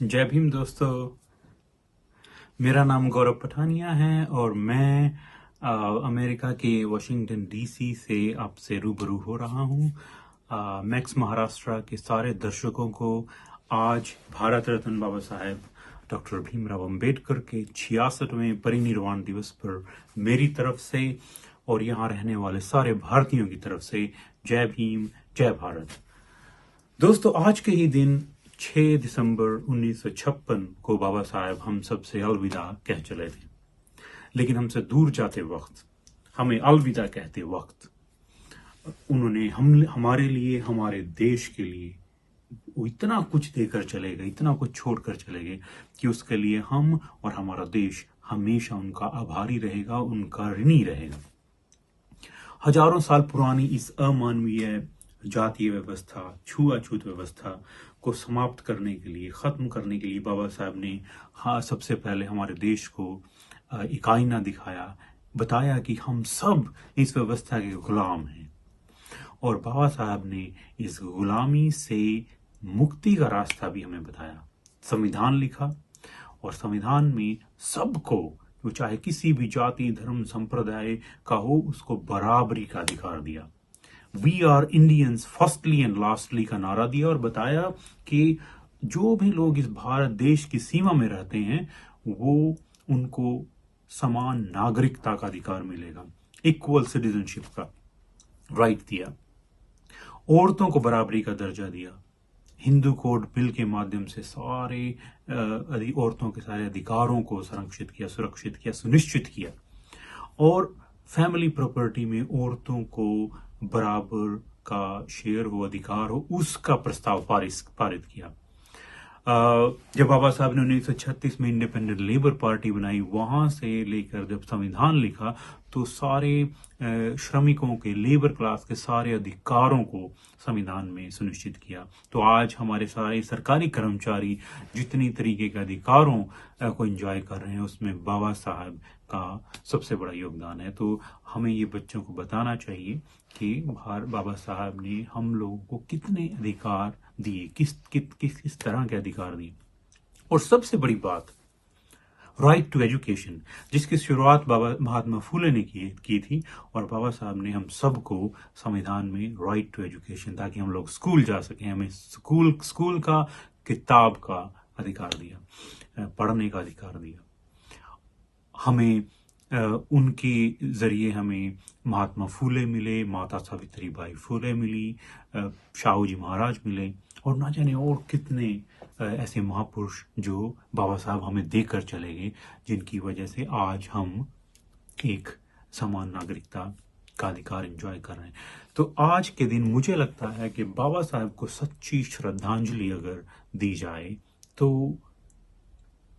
जय भीम दोस्तों। मेरा नाम गौरव पठानिया है और मैं अमेरिका के वॉशिंगटन डीसी से आपसे रूबरू हो रहा हूँ। मैक्स महाराष्ट्र के सारे दर्शकों को आज भारत रत्न बाबा साहेब डॉक्टर भीमराव अंबेडकर के 66वें परिनिर्वाण दिवस पर मेरी तरफ से और यहाँ रहने वाले सारे भारतीयों की तरफ से जय भीम, जय भारत। दोस्तों, आज के ही दिन 6 दिसंबर 1956 को बाबा साहेब हम सबसे अलविदा कह चले थे। लेकिन हमसे दूर जाते वक्त, हमें अलविदा कहते वक्त, उन्होंने हमारे लिए, हमारे देश के लिए वो इतना कुछ देकर चले गए, इतना कुछ छोड़कर चले गए कि उसके लिए हम और हमारा देश हमेशा उनका आभारी रहेगा, उनका ऋणी रहेगा। हजारों साल पुरानी इस अमानवीय जातीय व्यवस्था, छुआछूत व्यवस्था को समाप्त करने के लिए, खत्म करने के लिए बाबा साहब ने सबसे पहले हमारे देश को एक आईना दिखाया, बताया कि हम सब इस व्यवस्था के गुलाम हैं। और बाबा साहब ने इस गुलामी से मुक्ति का रास्ता भी हमें बताया। संविधान लिखा और संविधान में सबको, वो चाहे किसी भी जाति, धर्म, संप्रदाय का हो, उसको बराबरी का अधिकार दिया। We are Indians firstly and lastly का नारा दिया और बताया कि जो भी लोग इस भारत देश की सीमा में रहते हैं वो उनको समान नागरिकता का अधिकार मिलेगा, इक्वल सिटीजनशिप का राइट दिया। औरतों को बराबरी का दर्जा दिया। हिंदू कोड बिल के माध्यम से सारे औरतों के सारे अधिकारों को संरक्षित किया, सुरक्षित किया, सुनिश्चित किया। और फैमिली प्रॉपर्टी में औरतों को बराबर का शेयर हो, अधिकार हो, उसका प्रस्ताव पारित किया। जब बाबा साहब ने 1936 में इंडिपेंडेंट लेबर पार्टी बनाई, वहां से लेकर जब संविधान लिखा तो सारे श्रमिकों के, लेबर क्लास के सारे अधिकारों को संविधान में सुनिश्चित किया। तो आज हमारे सारे सरकारी कर्मचारी जितनी तरीके के अधिकारों को एंजॉय कर रहे हैं, उसमें बाबा साहब का सबसे बड़ा योगदान है। तो हमें ये बच्चों को बताना चाहिए कि बाबा साहब ने हम लोगों को कितने अधिकार दिए, किस तरह के अधिकार दिए। और सबसे बड़ी बात, राइट टू एजुकेशन, जिसकी शुरुआत बाबा महात्मा फूले ने की थी। और बाबा साहब ने हम सबको संविधान में राइट टू एजुकेशन, ताकि हम लोग स्कूल जा सकें, हमें स्कूल का, किताब का अधिकार दिया, पढ़ने का अधिकार दिया। हमें उनके जरिए हमें महात्मा फूले मिले, माता सावित्रीबाई फूले मिली, शाहू जी महाराज मिले, और ना जाने और कितने ऐसे महापुरुष जो बाबा साहब हमें देकर चले गए, जिनकी वजह से आज हम एक समान नागरिकता का अधिकार एंजॉय कर रहे हैं। तो आज के दिन मुझे लगता है कि बाबा साहब को सच्ची श्रद्धांजलि अगर दी जाए तो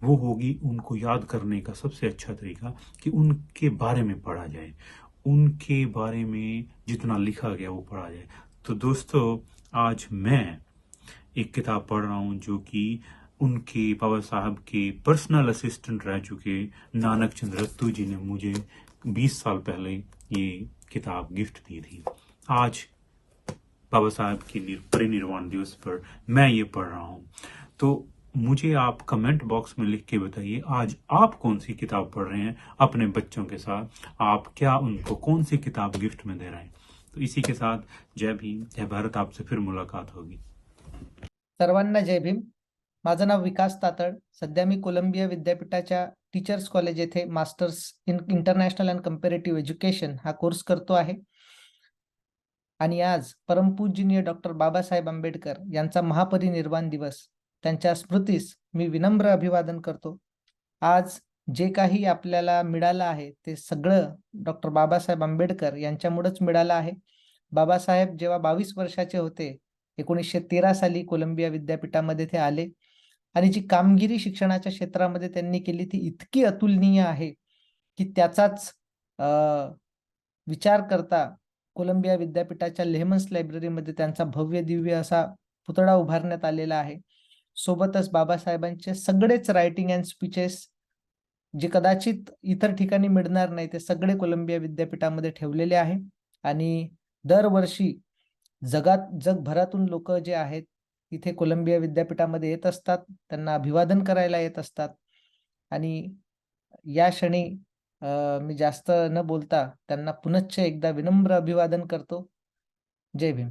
वो होगी, उनको याद करने का सबसे अच्छा तरीका कि उनके बारे में पढ़ा जाए, उनके बारे में जितना लिखा गया वो पढ़ा जाए। तो दोस्तों, आज मैं एक किताब पढ़ रहा हूँ जो कि उनके, बाबा साहब के पर्सनल असिस्टेंट रह चुके नानक चंद रत्तू जी ने मुझे 20 साल पहले ये किताब गिफ्ट दी थी। आज बाबा साहब के परिनिर्वाण दिवस पर मैं ये पढ़ रहा हूँ। तो मुझे आप कमेंट बॉक्स में लिख के बताइए, आज आप कौन सी किताब पढ़ रहे हैं अपने बच्चों के साथ, आप क्या उनको कौन सी किताब गिफ्ट में दे रहे हैं। तो इसी के साथ जय भीम, जय भारत, आपसे फिर मुलाकात होगी। सर्वांना जय भीम। माझं नाव विकास तातड। सध्या मी कोलंबिया विद्यापीठाच्या टीचर्स कॉलेज येथे masters in international and comparative education हा कोर्स करतो आहे। आणि आज परमपूजनीय डॉक्टर बाबासाहेब आंबेडकर यांचा महापरिनिर्वाण दिवस, त्यांच्या स्मृतीस मी विनम्र अभिवादन करतो। आज जे काही आपल्याला मिळालं आहे ते सगळं डॉक्टर बाबासाहेब आंबेडकर यांच्यामुळेच मिळालं आहे। बाबासाहेब जेव्हा 22 वर्षाचे होते, 1913 साली कोलंबिया विद्यापीठामध्ये ते आले आणि जी कामगिरी शिक्षणाच्या क्षेत्रामध्ये त्यांनी केली ती इतकी अतुलनीय आहे की त्याचाच विचार करता कोलंबिया विद्यापीठाच्या लेहमन्स लायब्ररीमध्ये त्यांचा भव्य दिव्य असा पुतळा उभारण्यात आलेला आहे। सोबतच बाबासाहेबांचे सगळेच रायटिंग अँड स्पीचेस जे कदाचित इतर ठिकाणी मिळणार नाही, ते सगळे कोलंबिया विद्यापीठामध्ये ठेवलेले आहे। आणि दरवर्षी जगभरातून लोक जे आहेत इथे कोलंबिया विद्यापीठामध्ये येत असतात, त्यांना अभिवादन करायला येत असतात आणि या क्षणी मी जास्त न बोलता त्यांना पुनश्च एकदा विनम्र अभिवादन करतो. जय भीम.